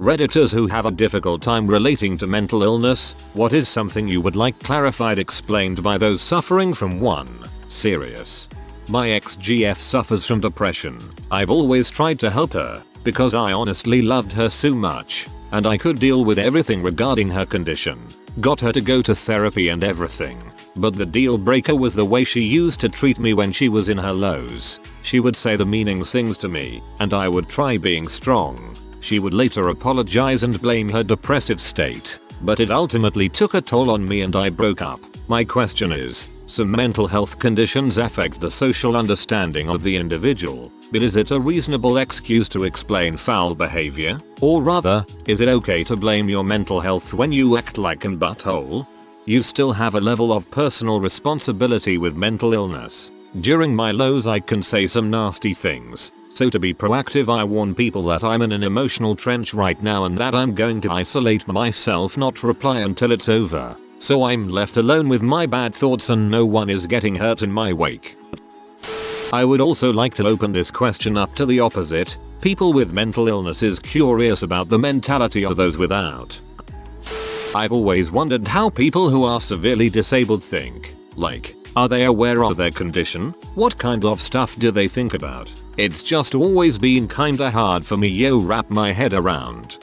Redditors who have a difficult time relating to mental illness, what is something you would like clarified explained by those suffering from 1. Serious. My ex-GF suffers from depression. I've always tried to help her, because I honestly loved her so much, and I could deal with everything regarding her condition. Got her to go to therapy and everything. But the deal breaker was the way she used to treat me when she was in her lows. She would say the meanest things to me, and I would try being strong. She would later apologize and blame her depressive state, but it ultimately took a toll on me and I broke up. My question is, some mental health conditions affect the social understanding of the individual, but is it a reasonable excuse to explain foul behavior? Or rather, is it okay to blame your mental health when you act like an butthole? You still have a level of personal responsibility with mental illness. During my lows I can say some nasty things. So to be proactive I warn people that I'm in an emotional trench right now and that I'm going to isolate myself, not reply until it's over. So I'm left alone with my bad thoughts and no one is getting hurt in my wake. I would also like to open this question up to the opposite. People with mental illness is curious about the mentality of those without. I've always wondered how people who are severely disabled think. Like, are they aware of their condition? What kind of stuff do they think about? It's just always been kinda hard for me to wrap my head around.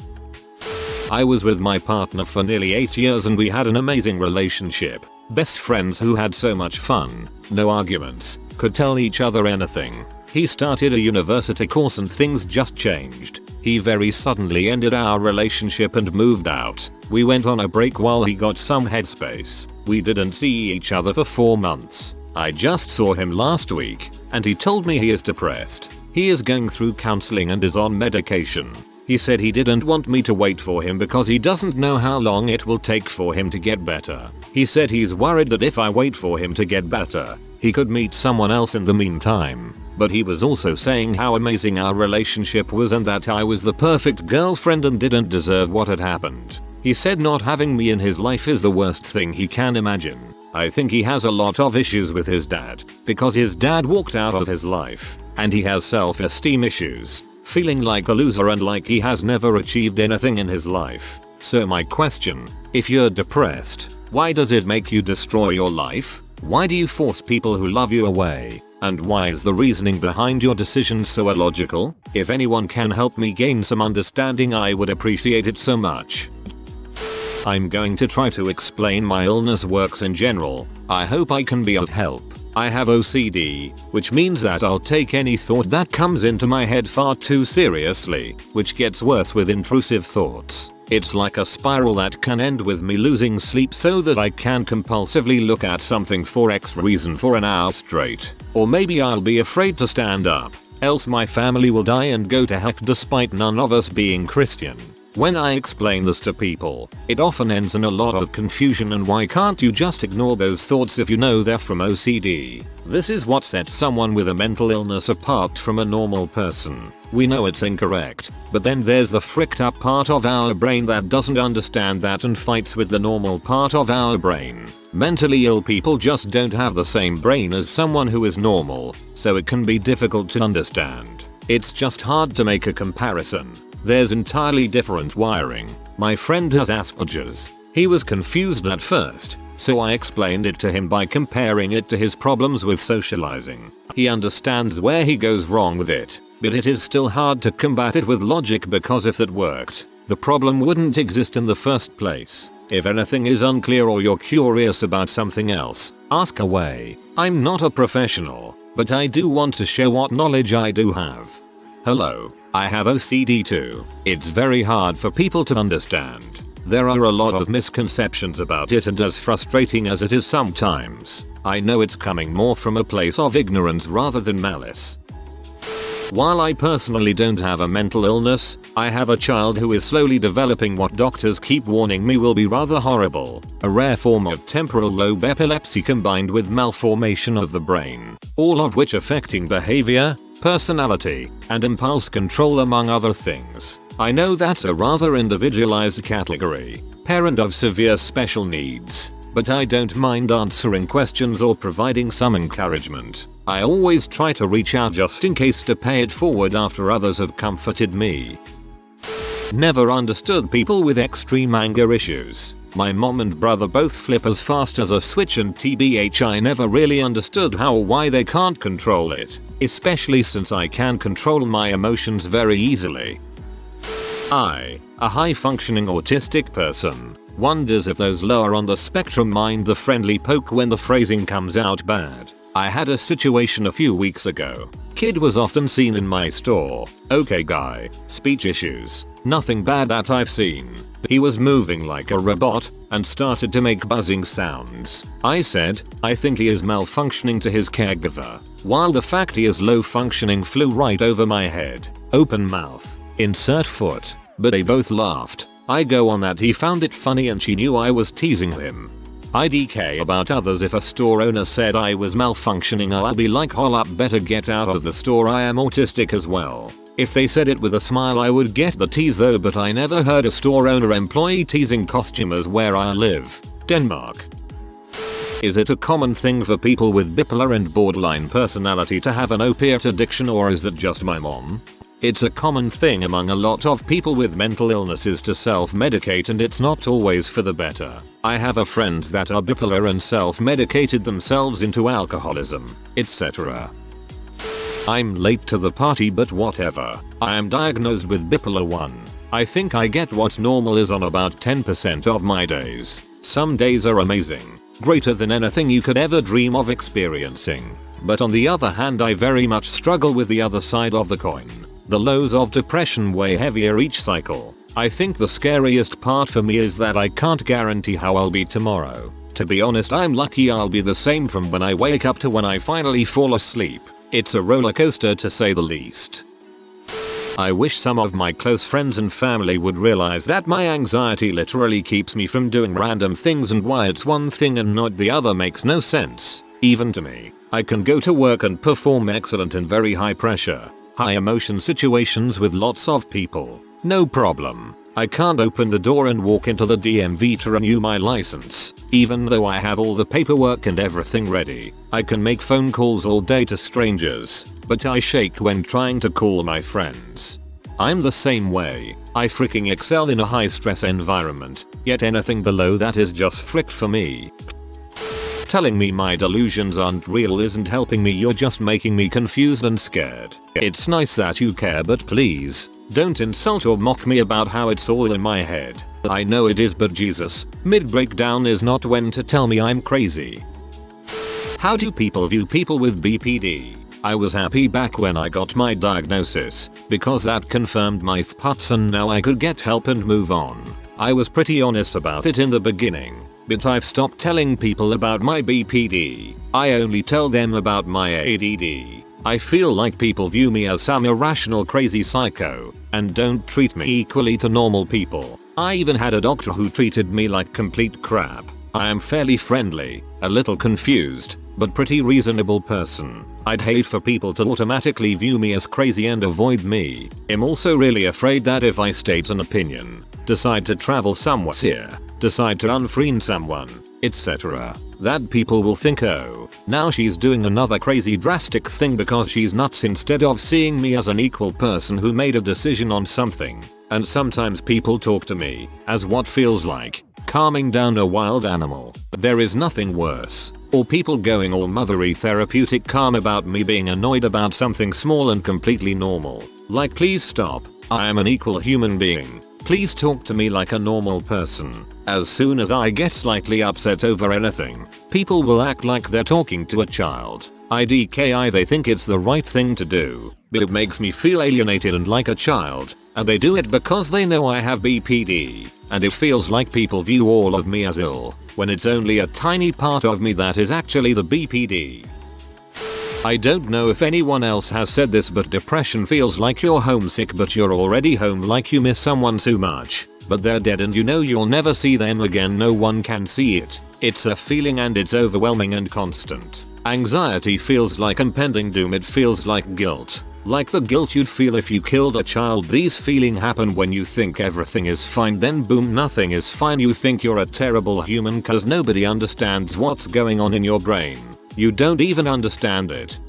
I was with my partner for nearly 8 years and we had an amazing relationship. Best friends who had so much fun, no arguments, could tell each other anything. He started a university course and things just changed. He very suddenly ended our relationship and moved out. We went on a break while he got some headspace. We didn't see each other for 4 months. I just saw him last week, and he told me he is depressed. He is going through counseling and is on medication. He said he didn't want me to wait for him because he doesn't know how long it will take for him to get better. He said he's worried that if I wait for him to get better, he could meet someone else in the meantime. But he was also saying how amazing our relationship was and that I was the perfect girlfriend and didn't deserve what had happened. He said not having me in his life is the worst thing he can imagine. I think he has a lot of issues with his dad, because his dad walked out of his life, and he has self-esteem issues, feeling like a loser and like he has never achieved anything in his life. So my question, if you're depressed, why does it make you destroy your life? Why do you force people who love you away? And why is the reasoning behind your decisions so illogical? If anyone can help me gain some understanding I would appreciate it so much. I'm going to try to explain my illness works in general. I hope I can be of help. I have OCD, which means that I'll take any thought that comes into my head far too seriously, which gets worse with intrusive thoughts. It's like a spiral that can end with me losing sleep so that I can compulsively look at something for X reason for an hour straight. Or maybe I'll be afraid to stand up, else my family will die and go to heck despite none of us being Christian. When I explain this to people, it often ends in a lot of confusion and why can't you just ignore those thoughts if you know they're from OCD? This is what sets someone with a mental illness apart from a normal person. We know it's incorrect, but then there's the fricked up part of our brain that doesn't understand that and fights with the normal part of our brain. Mentally ill people just don't have the same brain as someone who is normal, so it can be difficult to understand. It's just hard to make a comparison. There's entirely different wiring. My friend has Asperger's. He was confused at first, so I explained it to him by comparing it to his problems with socializing. He understands where he goes wrong with it, but it is still hard to combat it with logic because if that worked, the problem wouldn't exist in the first place. If anything is unclear or you're curious about something else, ask away. I'm not a professional, but I do want to share what knowledge I do have. Hello, I have OCD too. It's very hard for people to understand. There are a lot of misconceptions about it and as frustrating as it is sometimes, I know it's coming more from a place of ignorance rather than malice. While I personally don't have a mental illness, I have a child who is slowly developing what doctors keep warning me will be rather horrible, a rare form of temporal lobe epilepsy combined with malformation of the brain, all of which affecting behavior, personality, and impulse control among other things. I know that's a rather individualized category, parent of severe special needs, but I don't mind answering questions or providing some encouragement. I always try to reach out just in case to pay it forward after others have comforted me. Never understood people with extreme anger issues. My mom and brother both flip as fast as a switch, and TBH I never really understood how or why they can't control it, especially since I can control my emotions very easily. I, a high functioning autistic person, wonders if those lower on the spectrum mind the friendly poke when the phrasing comes out bad. I had a situation a few weeks ago. Kid was often seen in my store. Okay guy, speech issues, nothing bad that I've seen. He was moving like a robot and started to make buzzing sounds. I said, I think he is malfunctioning to his caregiver, while the fact he is low functioning flew right over my head. Open mouth, insert foot, but they both laughed. I go on that he found it funny and she knew I was teasing him. IDK about others. If a store owner said I was malfunctioning, I'll be like, hol up, better get out of the store, I am autistic as well. If they said it with a smile I would get the tease though, but I never heard a store owner employee teasing costumers where I live. Denmark. Is it a common thing for people with bipolar and borderline personality to have an opiate addiction, or is it just my mom? It's a common thing among a lot of people with mental illnesses to self-medicate, and it's not always for the better. I have a friend that are bipolar and self-medicated themselves into alcoholism, etc. I'm late to the party, but whatever. I am diagnosed with bipolar 1. I think I get what normal is on about 10% of my days. Some days are amazing, greater than anything you could ever dream of experiencing. But on the other hand, I very much struggle with the other side of the coin. The lows of depression weigh heavier each cycle. I think the scariest part for me is that I can't guarantee how I'll be tomorrow. To be honest, I'm lucky I'll be the same from when I wake up to when I finally fall asleep. It's a roller coaster to say the least. I wish some of my close friends and family would realize that my anxiety literally keeps me from doing random things, and why it's one thing and not the other makes no sense, even to me. I can go to work and perform excellent in very high pressure, high emotion situations with lots of people. No problem. I can't open the door and walk into the DMV to renew my license, even though I have all the paperwork and everything ready. I can make phone calls all day to strangers, but I shake when trying to call my friends. I'm the same way. I freaking excel in a high stress environment, yet anything below that is just frick for me. Telling me my delusions aren't real isn't helping me, you're just making me confused and scared. It's nice that you care, but please, don't insult or mock me about how it's all in my head. I know it is, but Jesus, mid-breakdown is not when to tell me I'm crazy. How do people view people with BPD? I was happy back when I got my diagnosis, because that confirmed my thoughts and now I could get help and move on. I was pretty honest about it in the beginning, but I've stopped telling people about my BPD. I only tell them about my ADD. I feel like people view me as some irrational crazy psycho and don't treat me equally to normal people. I even had a doctor who treated me like complete crap. I am fairly friendly, a little confused, but pretty reasonable person. I'd hate for people to automatically view me as crazy and avoid me. I'm also really afraid that if I state an opinion, decide to travel somewhere, decide to unfriend someone, etc., that people will think, oh, now she's doing another crazy drastic thing because she's nuts, instead of seeing me as an equal person who made a decision on something. And sometimes people talk to me as what feels like calming down a wild animal. There is nothing worse. Or people going all mothery therapeutic calm about me being annoyed about something small and completely normal. Like, please stop. I am an equal human being. Please talk to me like a normal person. As soon as I get slightly upset over anything, people will act like they're talking to a child. IDKI, they think it's the right thing to do, but it makes me feel alienated and like a child, and they do it because they know I have BPD, and it feels like people view all of me as ill, when it's only a tiny part of me that is actually the BPD. I don't know if anyone else has said this, but depression feels like you're homesick but you're already home, like you miss someone so much, but they're dead and you know you'll never see them again. No one can see it. It's a feeling and it's overwhelming and constant. Anxiety feels like impending doom. It feels like guilt. Like the guilt you'd feel if you killed a child. These feelings happen when you think everything is fine, then boom, nothing is fine. You think you're a terrible human cause nobody understands what's going on in your brain. You don't even understand it.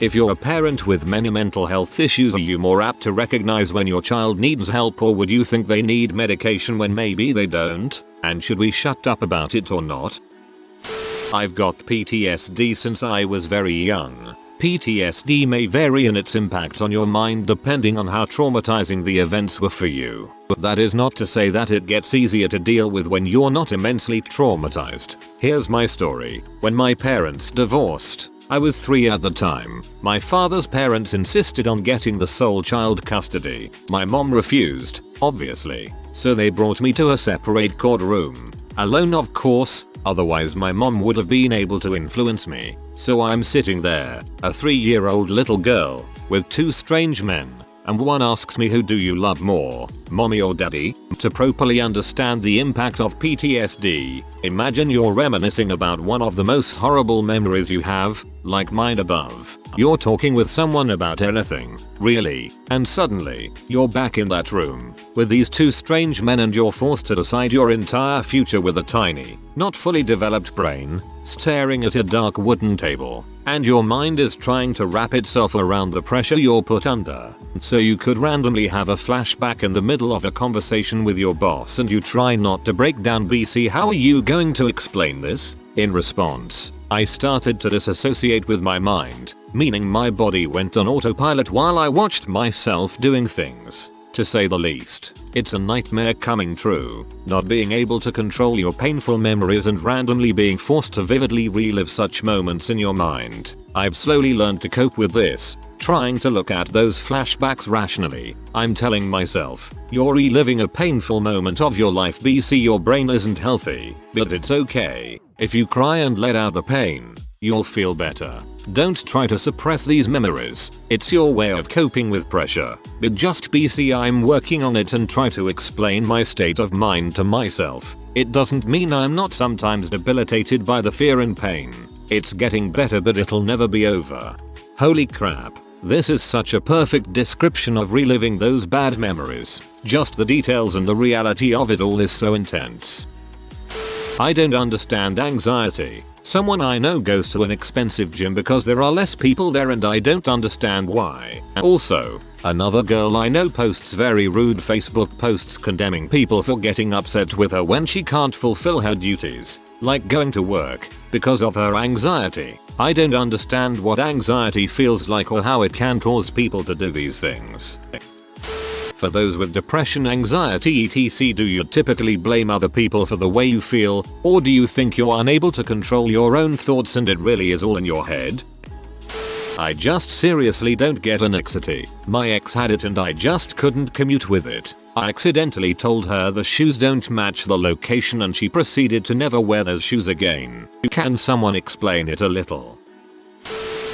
If you're a parent with many mental health issues, are you more apt to recognize when your child needs help, or would you think they need medication when maybe they don't? And should we shut up about it or not? I've got PTSD since I was very young. PTSD may vary in its impact on your mind depending on how traumatizing the events were for you. But that is not to say that it gets easier to deal with when you're not immensely traumatized. Here's my story. When my parents divorced, I was 3 at the time. My father's parents insisted on getting the sole child custody. My mom refused, obviously, so they brought me to a separate courtroom. Alone, of course, otherwise my mom would have been able to influence me. So I'm sitting there, a 3-year-old little girl, with 2 strange men, and one asks me, who do you love more, mommy or daddy? To properly understand the impact of PTSD, imagine you're reminiscing about one of the most horrible memories you have, like mine above. You're talking with someone about anything, really, and suddenly, you're back in that room, with these 2 strange men, and you're forced to decide your entire future with a tiny, not fully developed brain, staring at a dark wooden table, and your mind is trying to wrap itself around the pressure you're put under. So you could randomly have a flashback in the middle of a conversation with your boss and you try not to break down. BC, how are you going to explain this? In response, I started to disassociate with my mind, meaning my body went on autopilot while I watched myself doing things. To say the least, it's a nightmare coming true, not being able to control your painful memories and randomly being forced to vividly relive such moments in your mind. I've slowly learned to cope with this, trying to look at those flashbacks rationally. I'm telling myself, you're reliving a painful moment of your life. BC, your brain isn't healthy, but it's okay. If you cry and let out the pain, you'll feel better. Don't try to suppress these memories. It's your way of coping with pressure. But just BC, I'm working on it and try to explain my state of mind to myself. It doesn't mean I'm not sometimes debilitated by the fear and pain. It's getting better, but it'll never be over. Holy crap. This is such a perfect description of reliving those bad memories. Just the details and the reality of it all is so intense. I don't understand anxiety. Someone I know goes to an expensive gym because there are less people there, and I don't understand why. Also, another girl I know posts very rude Facebook posts condemning people for getting upset with her when she can't fulfill her duties, like going to work, because of her anxiety. I don't understand what anxiety feels like or how it can cause people to do these things. For those with depression, anxiety, etc., do you typically blame other people for the way you feel, or do you think you're unable to control your own thoughts and it really is all in your head? I just seriously don't get anxiety. My ex had it and I just couldn't commute with it. I accidentally told her the shoes don't match the location and she proceeded to never wear those shoes again. Can someone explain it a little?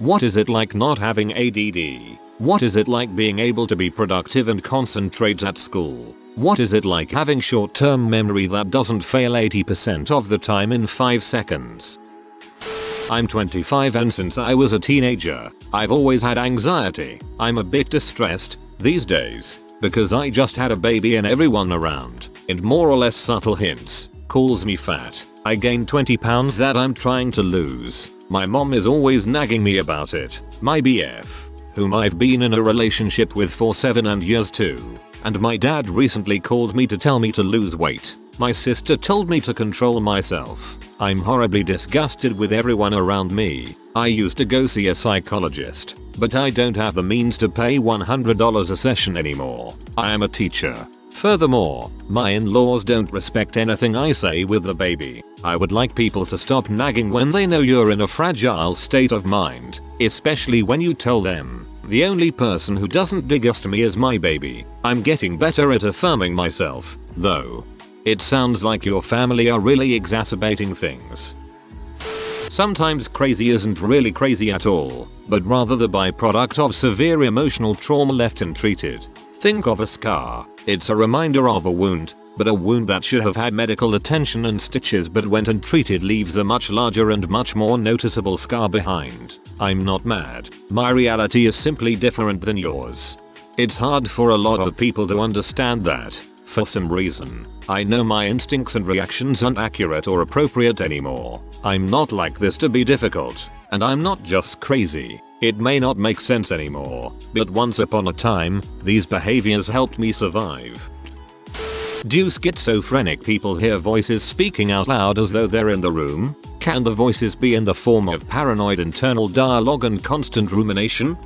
What is it like not having ADD? What is it like being able to be productive and concentrate at school? What is it like having short-term memory that doesn't fail 80% of the time in 5 seconds? I'm 25 and since I was a teenager, I've always had anxiety. I'm a bit distressed these days because I just had a baby and everyone around, in more or less subtle hints, calls me fat. I gained 20 pounds that I'm trying to lose. My mom is always nagging me about it. My BF, whom I've been in a relationship with for 7 years too. And my dad recently called me to tell me to lose weight. My sister told me to control myself. I'm horribly disgusted with everyone around me. I used to go see a psychologist, but I don't have the means to pay $100 a session anymore. I am a teacher. Furthermore, my in-laws don't respect anything I say with the baby. I would like people to stop nagging when they know you're in a fragile state of mind, especially when you tell them, the only person who doesn't disgust me is my baby. I'm getting better at affirming myself, though. It sounds like your family are really exacerbating things. Sometimes crazy isn't really crazy at all, but rather the byproduct of severe emotional trauma left untreated. Think of a scar. It's a reminder of a wound, but a wound that should have had medical attention and stitches but went untreated leaves a much larger and much more noticeable scar behind. I'm not mad. My reality is simply different than yours. It's hard for a lot of people to understand that, for some reason. I know my instincts and reactions aren't accurate or appropriate anymore. I'm not like this to be difficult, and I'm not just crazy. It may not make sense anymore, but once upon a time, these behaviors helped me survive. Do schizophrenic people hear voices speaking out loud as though they're in the room? Can the voices be in the form of paranoid internal dialogue and constant rumination?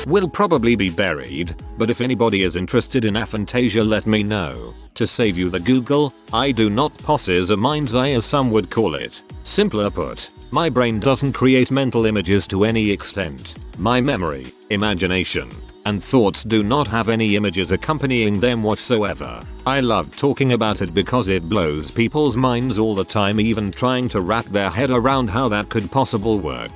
Will probably be buried, but if anybody is interested in aphantasia, let me know. To save you the Google, I do not possess a mind's eye, as some would call it. Simpler put, my brain doesn't create mental images to any extent. My memory, imagination, and thoughts do not have any images accompanying them whatsoever. I love talking about it because it blows people's minds all the time, even trying to wrap their head around how that could possibly work.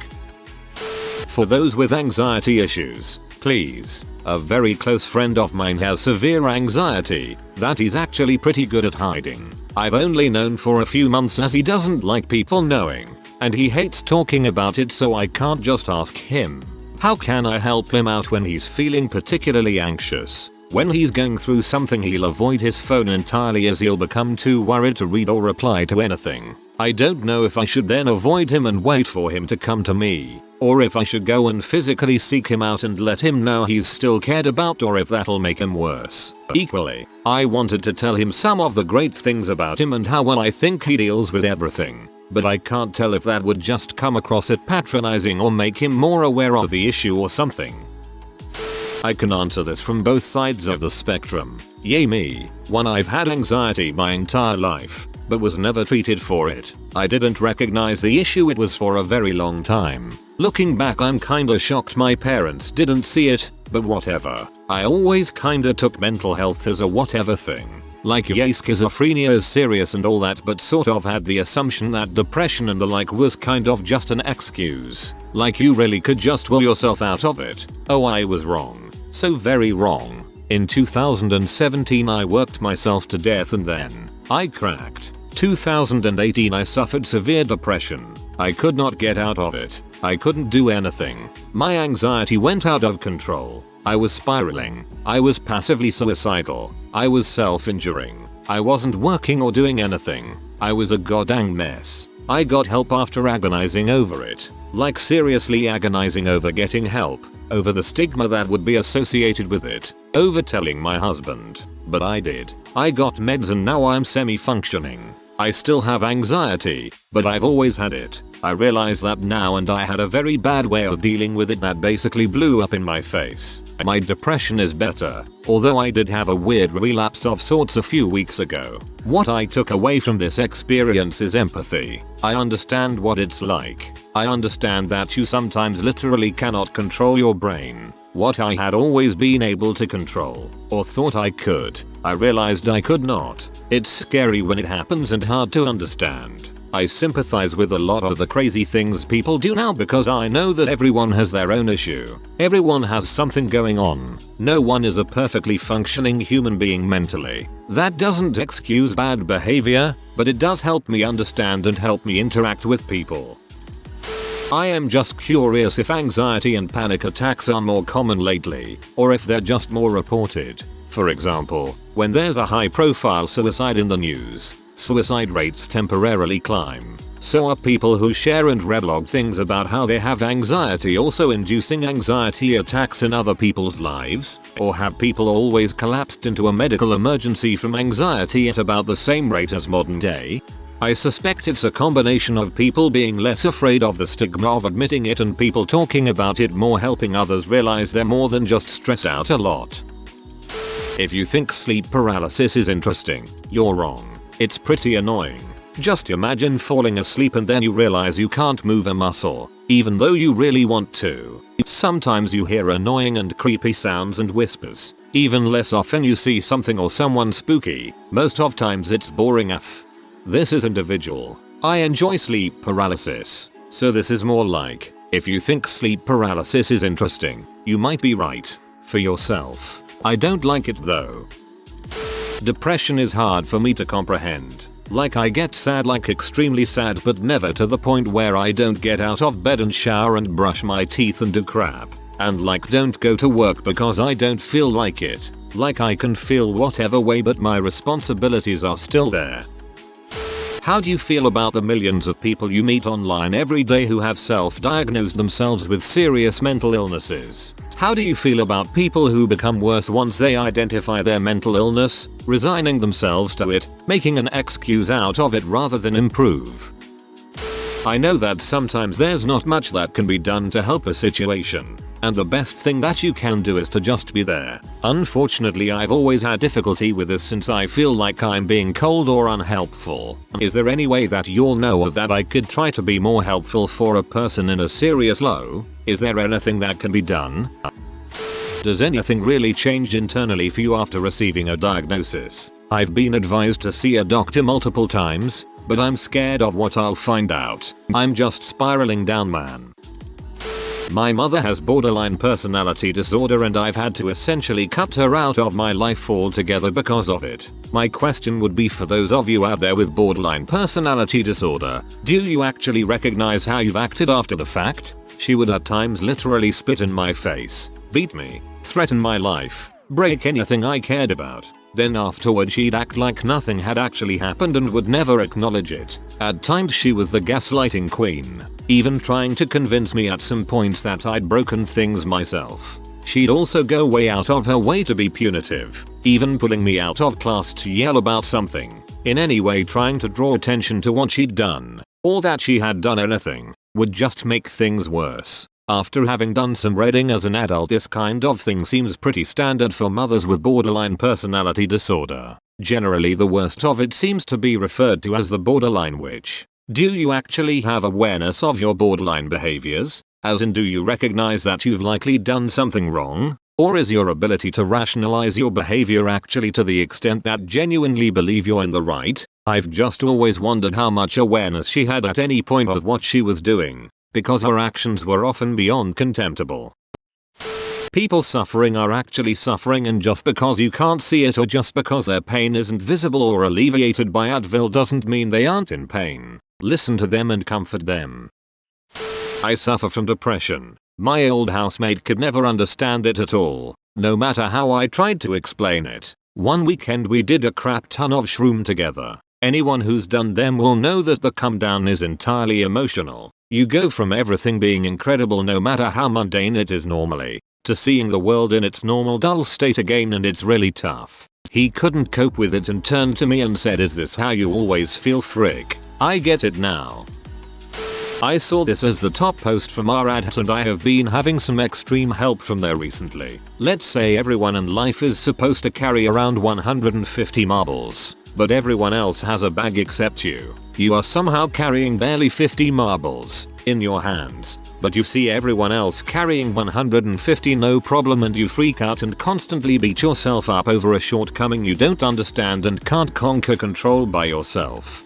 For those with anxiety issues, please. A very close friend of mine has severe anxiety that he's actually pretty good at hiding. I've only known for a few months, as he doesn't like people knowing, and he hates talking about it, so I can't just ask him. How can I help him out when he's feeling particularly anxious? When he's going through something, he'll avoid his phone entirely as he'll become too worried to read or reply to anything. I don't know if I should then avoid him and wait for him to come to me, or if I should go and physically seek him out and let him know he's still cared about, or if that'll make him worse. Equally, I wanted to tell him some of the great things about him and how well I think he deals with everything, but I can't tell if that would just come across as patronizing or make him more aware of the issue or something. I can answer this from both sides of the spectrum. Yay me. One, I've had anxiety my entire life, but was never treated for it. I didn't recognize the issue it was for a very long time. Looking back, I'm kinda shocked my parents didn't see it, but whatever. I always kinda took mental health as a whatever thing. Like, yay, schizophrenia is serious and all that, but sort of had the assumption that depression and the like was kind of just an excuse. Like, you really could just will yourself out of it. Oh, I was wrong. So very wrong. In 2017 I worked myself to death and then I cracked. 2018 I suffered severe depression. I could not get out of it. I couldn't do anything. My anxiety went out of control. I was spiraling. I was passively suicidal. I was self-injuring. I wasn't working or doing anything. I was a goddamn mess. I got help after agonizing over it. Like, seriously agonizing over getting help, over the stigma that would be associated with it, over telling my husband. But I did. I got meds and now I'm semi-functioning. I still have anxiety, but I've always had it. I realize that now, and I had a very bad way of dealing with it that basically blew up in my face. My depression is better, although I did have a weird relapse of sorts a few weeks ago. What I took away from this experience is empathy. I understand what it's like. I understand that you sometimes literally cannot control your brain. What I had always been able to control, or thought I could, I realized I could not. It's scary when it happens and hard to understand. I sympathize with a lot of the crazy things people do now because I know that everyone has their own issue. Everyone has something going on. No one is a perfectly functioning human being mentally. That doesn't excuse bad behavior, but it does help me understand and help me interact with people. I am just curious if anxiety and panic attacks are more common lately, or if they're just more reported. For example, when there's a high-profile suicide in the news, suicide rates temporarily climb. So are people who share and reblog things about how they have anxiety also inducing anxiety attacks in other people's lives? Or have people always collapsed into a medical emergency from anxiety at about the same rate as modern day? I suspect it's a combination of people being less afraid of the stigma of admitting it and people talking about it more, helping others realize they're more than just stressed out a lot. If you think sleep paralysis is interesting, you're wrong. It's pretty annoying. Just imagine falling asleep and then you realize you can't move a muscle, even though you really want to. Sometimes you hear annoying and creepy sounds and whispers. Even less often you see something or someone spooky. Most of times it's boring AF. This is individual. I enjoy sleep paralysis. So this is more like, if you think sleep paralysis is interesting, you might be right. For yourself. I don't like it though. Depression is hard for me to comprehend. Like, I get sad, like extremely sad, but never to the point where I don't get out of bed and shower and brush my teeth and do crap. And like, don't go to work because I don't feel like it. Like, I can feel whatever way but my responsibilities are still there. How do you feel about the millions of people you meet online every day who have self-diagnosed themselves with serious mental illnesses? How do you feel about people who become worse once they identify their mental illness, resigning themselves to it, making an excuse out of it rather than improve? I know that sometimes there's not much that can be done to help a situation, and the best thing that you can do is to just be there. Unfortunately, I've always had difficulty with this since I feel like I'm being cold or unhelpful. Is there any way that you'll know of that I could try to be more helpful for a person in a serious low? Is there anything that can be done? Does anything really change internally for you after receiving a diagnosis? I've been advised to see a doctor multiple times, but I'm scared of what I'll find out. I'm just spiraling down, man. My mother has borderline personality disorder and I've had to essentially cut her out of my life altogether because of it. My question would be for those of you out there with borderline personality disorder, do you actually recognize how you've acted after the fact? She would at times literally spit in my face, beat me, threaten my life, break anything I cared about. Then afterward she'd act like nothing had actually happened and would never acknowledge it. At times she was the gaslighting queen, even trying to convince me at some points that I'd broken things myself. She'd also go way out of her way to be punitive, even pulling me out of class to yell about something, in any way trying to draw attention to what she'd done, or that she had done anything, would just make things worse. After having done some reading as an adult, this kind of thing seems pretty standard for mothers with borderline personality disorder. Generally the worst of it seems to be referred to as the borderline witch. Do you actually have awareness of your borderline behaviors? As in, do you recognize that you've likely done something wrong? Or is your ability to rationalize your behavior actually to the extent that genuinely believe you're in the right? I've just always wondered how much awareness she had at any point of what she was doing, because her actions were often beyond contemptible. People suffering are actually suffering, and just because you can't see it or just because their pain isn't visible or alleviated by Advil doesn't mean they aren't in pain. Listen to them and comfort them. I suffer from depression. My old housemate could never understand it at all, no matter how I tried to explain it. One weekend we did a crap ton of shroom together. Anyone who's done them will know that the come down is entirely emotional. You go from everything being incredible no matter how mundane it is normally, to seeing the world in its normal dull state again, and it's really tough. He couldn't cope with it and turned to me and said, "Is this how you always feel, frick? I get it now." I saw this as the top post from our ad and I have been having some extreme help from there recently. Let's say everyone in life is supposed to carry around 150 marbles, but everyone else has a bag except you. You are somehow carrying barely 50 marbles in your hands, but you see everyone else carrying 150 no problem and you freak out and constantly beat yourself up over a shortcoming you don't understand and can't conquer control by yourself.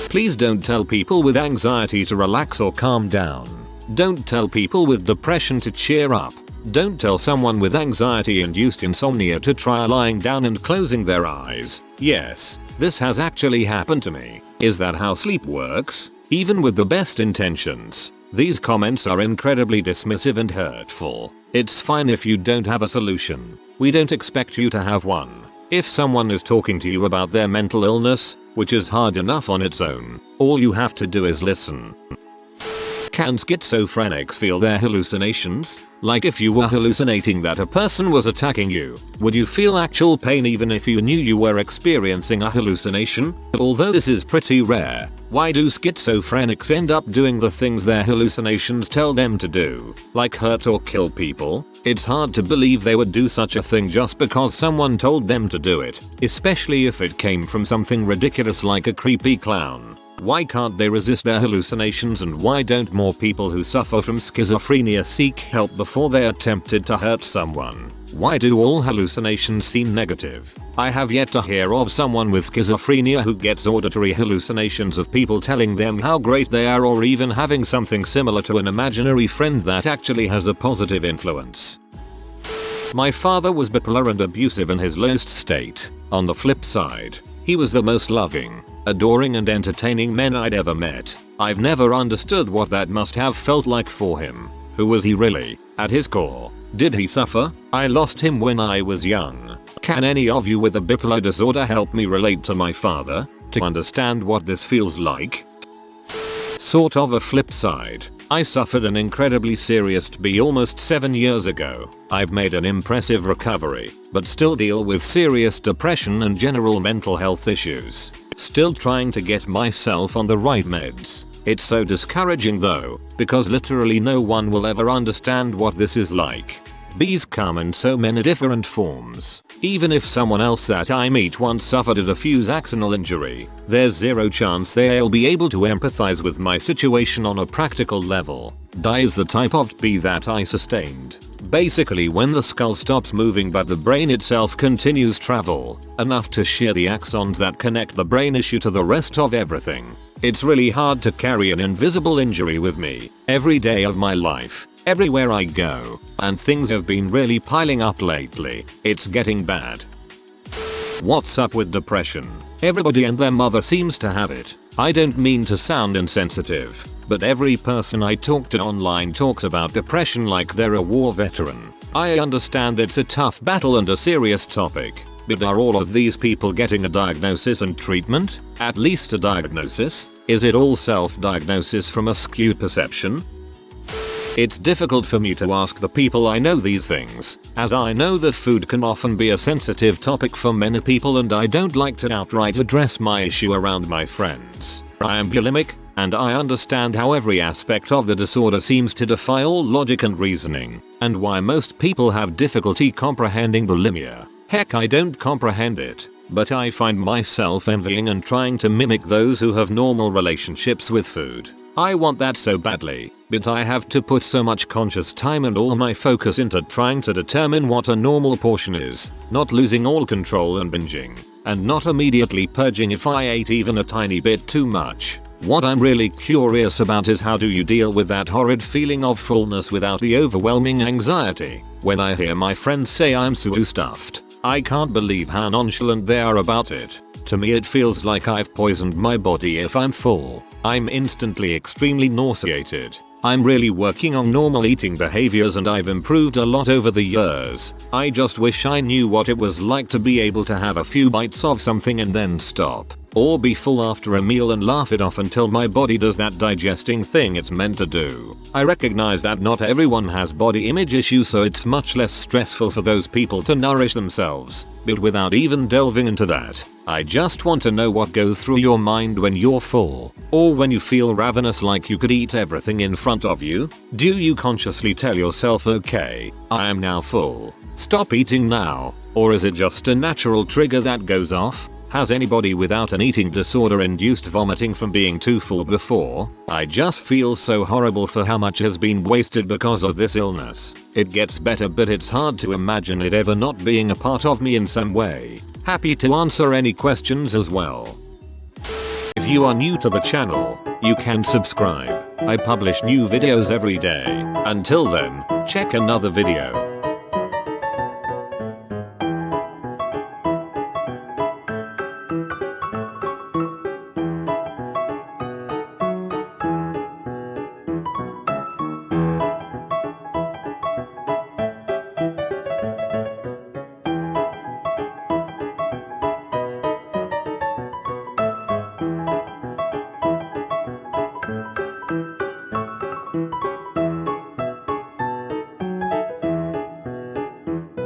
Please don't tell people with anxiety to relax or calm down. Don't tell people with depression to cheer up. Don't tell someone with anxiety-induced insomnia to try lying down and closing their eyes. Yes, this has actually happened to me. Is that how sleep works? Even with the best intentions, these comments are incredibly dismissive and hurtful. It's fine if you don't have a solution. We don't expect you to have one. If someone is talking to you about their mental illness, which is hard enough on its own, all you have to do is listen. Can schizophrenics feel their hallucinations? Like if you were hallucinating that a person was attacking you, would you feel actual pain even if you knew you were experiencing a hallucination? Although this is pretty rare, why do schizophrenics end up doing the things their hallucinations tell them to do, like hurt or kill people? It's hard to believe they would do such a thing just because someone told them to do it, especially if it came from something ridiculous like a creepy clown. Why can't they resist their hallucinations, and why don't more people who suffer from schizophrenia seek help before they are tempted to hurt someone? Why do all hallucinations seem negative? I have yet to hear of someone with schizophrenia who gets auditory hallucinations of people telling them how great they are, or even having something similar to an imaginary friend that actually has a positive influence. My father was bipolar and abusive in his lowest state. On the flip side, he was the most loving, adoring and entertaining man I'd ever met. I've never understood what that must have felt like for him. Who was he really, at his core? Did he suffer? I lost him when I was young. Can any of you with a bipolar disorder help me relate to my father? to understand what this feels like. Sort of a flip side. I suffered an incredibly serious TB almost 7 years ago. I've made an impressive recovery, but still deal with serious depression and general mental health issues. Still trying to get myself on the right meds. It's so discouraging though, because literally no one will ever understand what this is like. These come in so many different forms. Even if someone else that I meet once suffered a diffuse axonal injury, there's zero chance they'll be able to empathize with my situation on a practical level. DI is the type of TB that I sustained. Basically when the skull stops moving but the brain itself continues travel, enough to shear the axons that connect the brain issue to the rest of everything. It's really hard to carry an invisible injury with me, every day of my life, everywhere I go, and things have been really piling up lately. It's getting bad. What's up with depression? Everybody and their mother seems to have it. I don't mean to sound insensitive, but every person I talk to online talks about depression like they're a war veteran. I understand it's a tough battle and a serious topic, but are all of these people getting a diagnosis and treatment? At least a diagnosis? Is it all self-diagnosis from a skewed perception? It's difficult for me to ask the people I know these things, as I know that food can often be a sensitive topic for many people and I don't like to outright address my issue around my friends. I am bulimic, and I understand how every aspect of the disorder seems to defy all logic and reasoning, and why most people have difficulty comprehending bulimia. Heck, I don't comprehend it, but I find myself envying and trying to mimic those who have normal relationships with food. I want that so badly, but I have to put so much conscious time and all my focus into trying to determine what a normal portion is, not losing all control and binging, and not immediately purging if I ate even a tiny bit too much. What I'm really curious about is how do you deal with that horrid feeling of fullness without the overwhelming anxiety? When I hear my friends say I'm so stuffed, I can't believe how nonchalant they are about it. To me it feels like I've poisoned my body if I'm full. I'm instantly extremely nauseated. I'm really working on normal eating behaviors and I've improved a lot over the years. I just wish I knew what it was like to be able to have a few bites of something and then stop. Or be full after a meal and laugh it off until my body does that digesting thing it's meant to do. I recognize that not everyone has body image issues, so it's much less stressful for those people to nourish themselves. But without even delving into that, I just want to know what goes through your mind when you're full, or when you feel ravenous like you could eat everything in front of you. Do you consciously tell yourself, okay, I am now full, stop eating now, or is it just a natural trigger that goes off? Has anybody without an eating disorder induced vomiting from being too full before? I just feel so horrible for how much has been wasted because of this illness. It gets better, but it's hard to imagine it ever not being a part of me in some way. Happy to answer any questions as well. If you are new to the channel, you can subscribe. I publish new videos every day. Until then, check another video.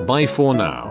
Bye for now.